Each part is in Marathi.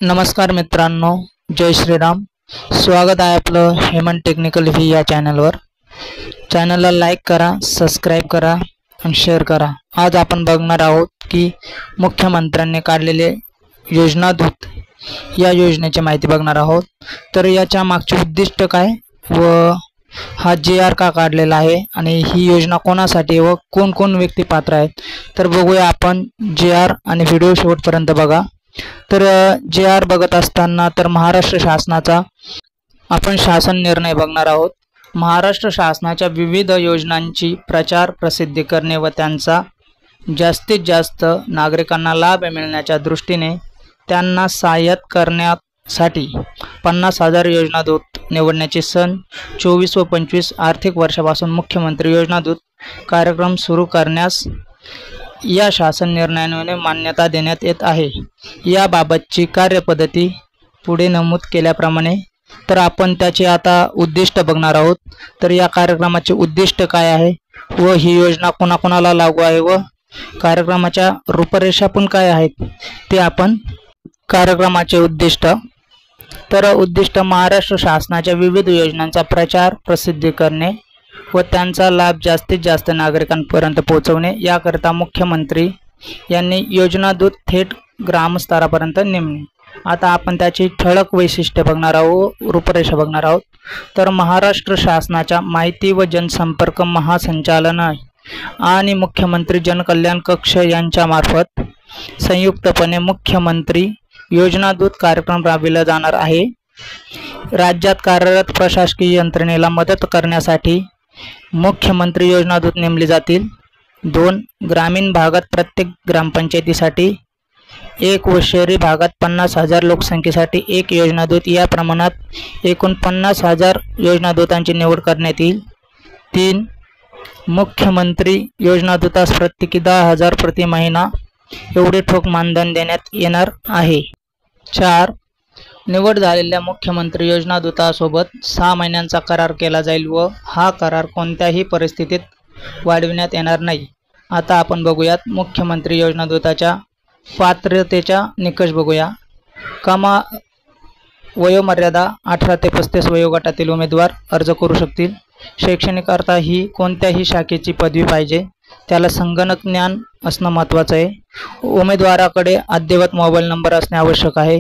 नमस्कार मित्रांनो, जय श्रीराम। स्वागत आहे आपलं हेमंत टेक्निकल व्ही या चॅनलवर। चॅनलला लाईक करा, सबस्क्राइब करा आणि शेअर करा। आज आपण बघणार आहोत की मुख्यमंत्र्यांनी काढलेले योजना दूत या योजनेची माहिती बघणार आहोत। तर याच्या मागचे उद्दिष्ट काय व हा JR का काढलेला आहे आणि ही योजना कोणासाठी व कोण कोण व्यक्ती पात्र आहेत तर बघूया आपण JR आणि व्हिडिओ शेवटपर्यंत बघा। तर JR बघत असताना तर महाराष्ट्र शासनाचा आपण शासन निर्णय बघणार आहोत। महाराष्ट्र शासनाच्या विविध योजनांची प्रचार प्रसिद्धी करणे व त्यांचा जास्तीत जास्त नागरिकांना लाभ मिळण्याच्या दृष्टीने त्यांना सहाय्यत करण्यासाठी 50,000 योजना दूत निवडण्याचे सन 24 व 25 आर्थिक वर्षापासून मुख्यमंत्री योजना दूत कार्यक्रम सुरू करण्यास या शासन निर्णयाने मान्यता देण्यात येत आहे। याबाबतची कार्यपद्धती पुढे नमूद केल्याप्रमाणे तर आपण त्याचे आता उद्दिष्ट बघणार आहोत। तर या कार्यक्रमाचे उद्दिष्ट काय आहे व ही योजना कोणाकोणाला लागू आहे व कार्यक्रमाच्या रूपरेषा पण काय आहेत ते आपण कार्यक्रमाचे उद्दिष्ट। तर उद्दिष्ट महाराष्ट्र शासनाच्या विविध योजनांचा प्रचार प्रसिद्धी करणे व त्यांचा लाभ जास्तीत जास्त नागरिकांपर्यंत पोहोचवणे याकरिता मुख्यमंत्री यांनी योजना दूत थेट ग्रामस्तरापर्यंत नेमणे। आता आपण त्याची ठळक वैशिष्ट्ये बघणार आहोत, रूपरेषा बघणार आहोत। तर महाराष्ट्र शासनाच्या माहिती व जनसंपर्क महासंचालनालय आणि मुख्यमंत्री जनकल्याण कक्ष यांच्या मार्फत संयुक्तपणे मुख्यमंत्री योजना दूत कार्यक्रम राबविला जाणार आहे। राज्यात कार्यरत प्रशासकीय यंत्रणेला मदत करण्यासाठी मुख्यमंत्री योजना दूत नेमले जातील। 2 ग्रामीण भागात प्रत्येक ग्रामपंचायतीसाठी 1 व शहरी भागात 50,000 लोकसंख्येसाठी 1 योजना दूत या प्रमाणात एकूण 50,000 योजना दूतांची निवड करण्यात येईल। 3 मुख्यमंत्री योजना दूतास प्रत्येकी 10,000 प्रति महिना एवढे ठोक मानधन देण्यात येणार आहे। 4 निवड झालेल्या मुख्यमंत्री योजना दूतासोबत 6 महिन्यांचा करार केला जाईल व हा करार कोणत्याही परिस्थितीत वाढविण्यात येणार नाही। आता आपण बघूयात मुख्यमंत्री योजना दूताच्या पात्रतेचा निकष बघूया। वयोमर्यादा 18 ते 35 वयोगटातील उमेदवार अर्ज करू शकतील। शैक्षणिक अर्थ ही कोणत्याही शाखेची पदवी पाहिजे, त्याला संगणक ज्ञान असणं महत्त्वाचं आहे। उमेदवाराकडे अद्ययावत मोबाईल नंबर असणे आवश्यक आहे।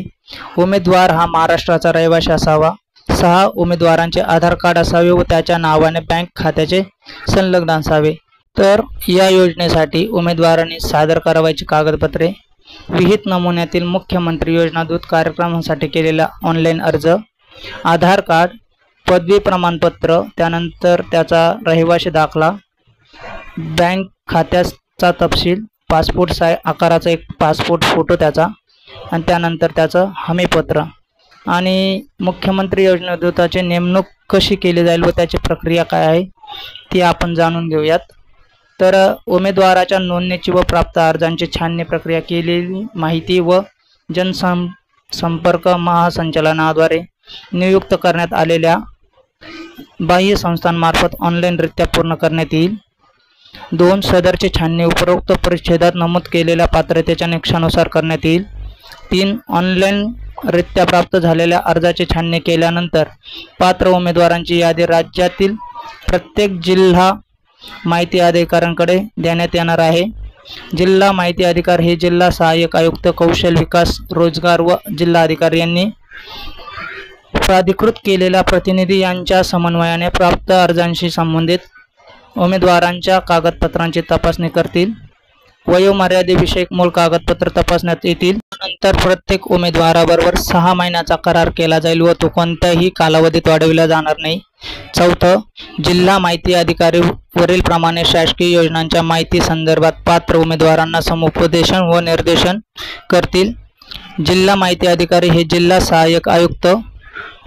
उमेदवार हा महाराष्ट्राचा रहिवासी असावा। 6 उमेदवारांचे आधार कार्ड असावे व त्याच्या नावाने बँक खात्याचे संलग्न असावे। तर या योजनेसाठी उमेदवारांनी सादर करावयाची कागदपत्रे विहित नमुन्यातील मुख्यमंत्री योजना दूत कार्यक्रमासाठी केलेला ऑनलाईन अर्ज, आधार कार्ड, पदवी प्रमाणपत्र, त्यानंतर त्याचा रहिवासी दाखला, बँक खात्याचा तपशील, पासपोर्ट आकाराचा एक पासपोर्ट फोटो त्याचा आणि त्यानंतर त्याचं हमीपत्र आणि मुख्यमंत्री योजना दूताची नेमणूक कशी केली जाईल व त्याची प्रक्रिया काय आहे ती आपण जाणून घेऊयात। तर उमेदवाराच्या नोंदणीची व प्राप्त अर्जांची छाननी प्रक्रिया केलेली माहिती व जनसंपर्क महासंचालनाद्वारे नियुक्त करण्यात आलेल्या बाह्य संस्थांमार्फत ऑनलाईनरित्या पूर्ण करण्यात येईल। 2 सदरची छाननी उपरोक्त परिच्छेदात नमूद केलेल्या पात्रतेच्या निकषानुसार करण्यात येईल। 3 ऑनलाईनरित्या प्राप्त झालेल्या अर्जाची छाननी केल्यानंतर पात्र उमेदवारांची यादी राज्यातील प्रत्येक जिल्हा माहिती अधिकाऱ्यांकडे देण्यात येणार आहे। जिल्हा माहिती अधिकारी हे जिल्हा सहाय्यक आयुक्त कौशल्य विकास रोजगार व जिल्हा अधिकारी यांनी प्राधिकृत केलेल्या प्रतिनिधी यांच्या समन्वयाने प्राप्त अर्जांशी संबंधित उमेदवारांच्या कागदपत्रांची तपासणी करतील। वयोमर्यादेविषयक मूळ कागदपत्र तपासण्यात येतील। नंतर प्रत्येक उमेदवाराबरोबर 6 महिन्याचा करार केला जाईल व तो कोणत्याही कालावधीत वाढविला जाणार नाही। 4 जिल्हा माहिती अधिकारी वरील प्रमाणे शासकीय योजनांच्या माहिती संदर्भात पात्र उमेदवारांना समुपदेशन व निर्देशन करतील। जिल्हा माहिती अधिकारी हे जिल्हा सहाय्यक आयुक्त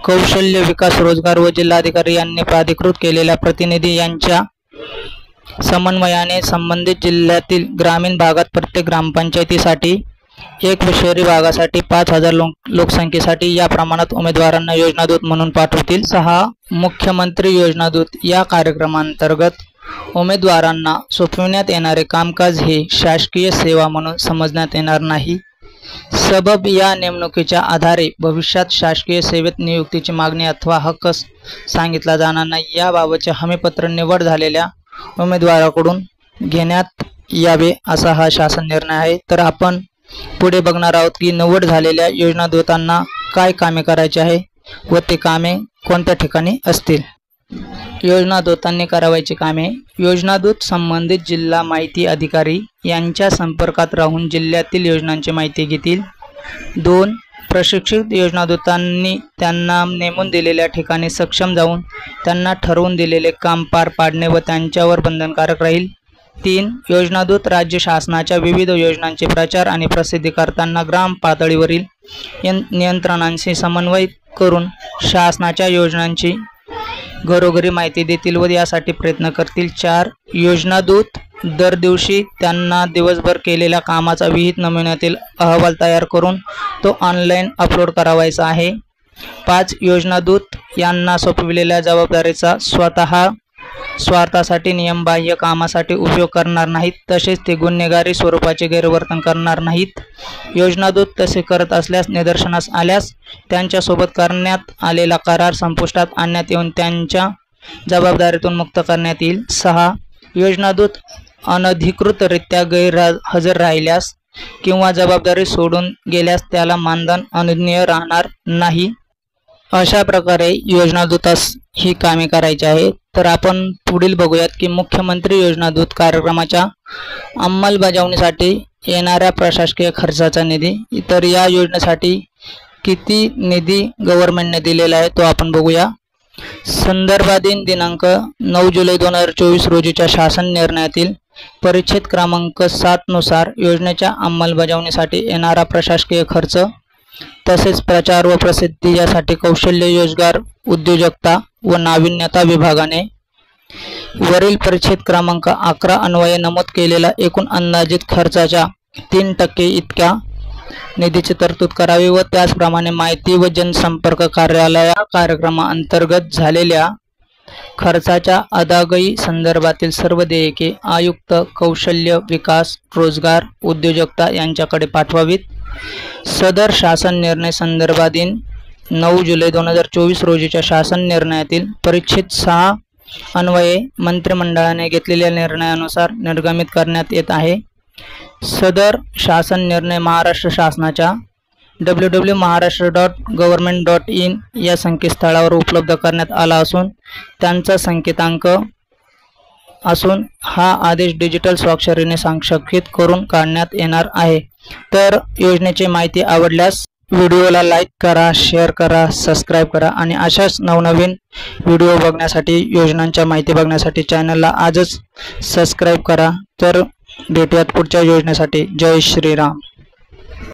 कौशल्य विकास रोजगार व जिल्हा अधिकारी यांनी प्राधिकृत केलेल्या प्रतिनिधी यांच्या समन्वयाने संबंधित जिल्ह्यातील ग्रामीण भागात प्रत्येक ग्रामपंचायतीसाठी 1 व शहरी भागासाठी 5,000 लोकसंख्येसाठी या प्रमाणात उमेदवारांना योजना दूत म्हणून पाठवतील। 6 मुख्यमंत्री योजना दूत या कार्यक्रमांतर्गत उमेदवारांना सोपविण्यात येणारे कामकाज हे शासकीय सेवा म्हणून समजण्यात येणार नाही। सबब या नेमणुकीच्या आधारे भविष्यात शासकीय सेवेत नियुक्तीची मागणी अथवा हक्क सांगितला जाणार नाही याबाबतचे हमीपत्र निवड झालेल्या उमेदवाराकडून घेण्यात यावे असा हा शासन निर्णय आहे। तर आपण पुढे बघणार आहोत की निवड झालेल्या योजनादूतांना काय कामे करायची आहे व ते कामे कोणत्या ठिकाणी असतील। योजनादूतांनी करावयाची कामे। योजनादूत संबंधित जिल्हा माहिती अधिकारी यांच्या संपर्कात राहून जिल्ह्यातील योजनांची माहिती घेतील। 2. प्रशिक्षित योजनादूतांनी त्यांना नेमून दिलेल्या ठिकाणी सक्षम जाऊन त्यांना ठरवून दिलेले काम पार पाडणे व त्यांच्यावर बंधनकारक राहील। 3. योजनादूत राज्य शासनाच्या विविध योजनांचे प्रचार आणि प्रसिद्धी करताना ग्राम पातळीवरील नियंत्रणांशी समन्वय करून शासनाच्या योजनांची घरोघरी माहिती देतील व यासाठी प्रयत्न करतील। 4. योजनादूत दर दिवशी त्यांना दिवसभर केलेल्या कामाचा विहित नमुन्यातील अहवाल तयार करून तो ऑनलाईन अपलोड करावायचा आहे। 5. योजनादूत यांना सोपविलेल्या जबाबदारीचा स्वार्थासाठी नियमबाह्य कामासाठी उपयोग करणार नाहीत, तसेच ते गुन्हेगारी स्वरूपाचे गैरवर्तन करणार नाहीत। योजनादूत तसे करत असल्यास निदर्शनास आल्यास त्यांच्यासोबत करण्यात आलेला करार संपुष्टात आणण्यात येऊन त्यांच्या जबाबदारीतून मुक्त करण्यात येईल। 6. योजनादूत अनधिकृतरित्या गैरहजर राहिल्यास किंवा जबाबदारी सोडून गेल्यास त्याला मानधन अनुज्ञेय राहणार नाही। अशा प्रकारे योजनादूतास ही कामे करायची आहे। तर आपण पुढील बघूयात की मुख्यमंत्री योजनादूत कार्यक्रमाच्या अंमलबजावणीसाठी येणाऱ्या प्रशासकीय खर्चाचा निधी। तर या योजनेसाठी किती निधी गव्हर्नमेंटने दिलेला आहे तो आपण बघूया। संदर्भाधीन दिनांक 9 जुलै 2024 रोजीच्या शासन निर्णयातील परिच्छेद क्रमांक 7 नुसार योजनेच्या अंमलबजावणीसाठी येणारा प्रशासकीय खर्च तसेच प्रचार व प्रसिद्धी यासाठी कौशल्य रोजगार उद्योजकता व नाविन्यता विभागाने वरील परिच्छेद क्रमांक 11 अन्वये नमूद केलेला एकूण अंदाजित खर्चाच्या 3% इतक्या निधीची तरतूद करावी व त्याचप्रमाणे माहिती व जनसंपर्क कार्यालय कार्यक्रमाअंतर्गत झालेल्या खर्चाच्या अदागई संदर्भातील सर्व देयके आयुक्त कौशल्य विकास रोजगार उद्योजकता यांच्याकडे पाठवावीत। सदर शासन निर्णय संदर्भाधीन 9 जुलै 2024 रोजीच्या शासन निर्णयातील परिच्छेद 6 अन्वये मंत्रिमंडळाने घेतलेल्या निर्णयानुसार निर्गमित करण्यात येत आहे। सदर शासन निर्णय महाराष्ट्र शासनाच्या www.maharashtra.government.in या संकेतस्थळावर उपलब्ध करण्यात आला असून त्यांचा संकेतांक असून हा आदेश डिजिटल स्वाक्षरीने संक्षेपित करून काढण्यात येणार आहे। तर योजनेची माहिती आवडल्यास व्हिडिओला लाईक करा, शेअर करा, सबस्क्राईब करा आणि अशाच नवनवीन व्हिडिओ बघण्यासाठी योजनांच्या माहिती बघण्यासाठी चॅनलला आजच सबस्क्राईब करा। तर भेटूयात पुढच्या योजनेसाठी। जय श्रीराम।